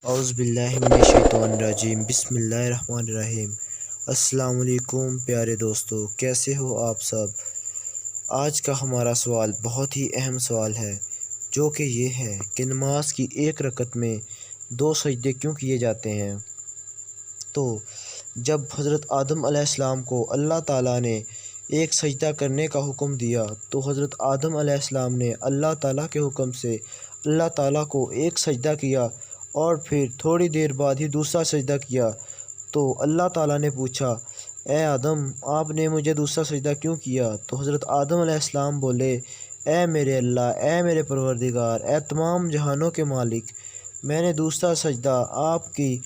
اعوذ باللہ من الشیطان الرجیم بسم اللہ الرحمن الرحیم۔ السلام علیکم پیارے دوستو، کیسے ہو آپ سب؟ آج کا ہمارا سوال بہت ہی اہم سوال ہے، جو کہ یہ ہے کہ نماز کی ایک رکعت میں 2 سجدے کیوں کیے جاتے ہیں؟ تو جب حضرت آدم علیہ السلام کو اللہ تعالیٰ نے ایک سجدہ کرنے کا حکم دیا تو حضرت آدم علیہ السلام نے اللہ تعالیٰ کے حکم سے اللہ تعالیٰ کو ایک سجدہ کیا اور پھر تھوڑی دیر بعد ہی دوسرا سجدہ کیا۔ تو اللہ تعالیٰ نے پوچھا، اے آدم، آپ نے مجھے دوسرا سجدہ کیوں کیا؟ تو حضرت آدم علیہ السلام بولے، اے میرے اللہ، اے میرے پروردگار، اے تمام جہانوں کے مالک، میں نے دوسرا سجدہ آپ کی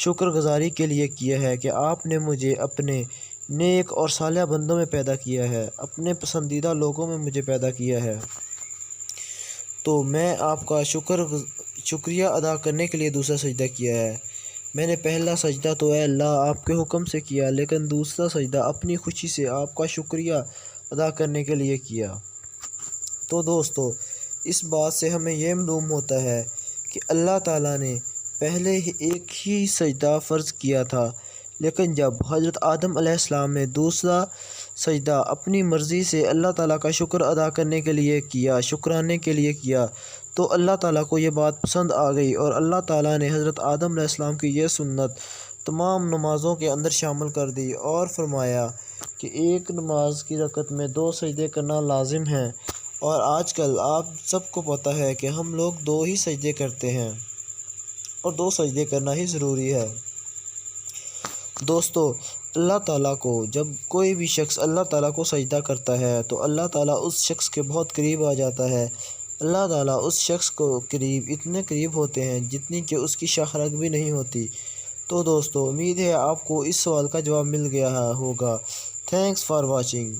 شکر گزاری کے لیے کیا ہے کہ آپ نے مجھے اپنے نیک اور صالح بندوں میں پیدا کیا ہے، اپنے پسندیدہ لوگوں میں مجھے پیدا کیا ہے، تو میں آپ کا شکریہ ادا کرنے کے لیے دوسرا سجدہ کیا ہے۔ میں نے پہلا سجدہ تو اے اللہ آپ کے حکم سے کیا، لیکن دوسرا سجدہ اپنی خوشی سے آپ کا شکریہ ادا کرنے کے لیے کیا۔ تو دوستو، اس بات سے ہمیں یہ معلوم ہوتا ہے کہ اللہ تعالیٰ نے پہلے ہی ایک ہی سجدہ فرض کیا تھا، لیکن جب حضرت آدم علیہ السلام نے دوسرا سجدہ اپنی مرضی سے اللہ تعالیٰ کا شکر ادا کرنے کے لیے کیا، شکرانے کے لیے کیا، تو اللہ تعالیٰ کو یہ بات پسند آ گئی اور اللہ تعالیٰ نے حضرت آدم علیہ السلام کی یہ سنت تمام نمازوں کے اندر شامل کر دی اور فرمایا کہ ایک نماز کی رکعت میں 2 سجدے کرنا لازم ہے۔ اور آج کل آپ سب کو پتہ ہے کہ ہم لوگ 2 ہی سجدے کرتے ہیں اور 2 سجدے کرنا ہی ضروری ہے۔ دوستو، اللہ تعالیٰ کو جب کوئی بھی شخص اللہ تعالیٰ کو سجدہ کرتا ہے تو اللہ تعالیٰ اس شخص کے بہت قریب آ جاتا ہے۔ اللہ تعالیٰ اس شخص کو اتنے قریب ہوتے ہیں جتنی کہ اس کی شاخ رگ بھی نہیں ہوتی۔ تو دوستو، امید ہے آپ کو اس سوال کا جواب مل گیا ہوگا۔ Thanks for watching.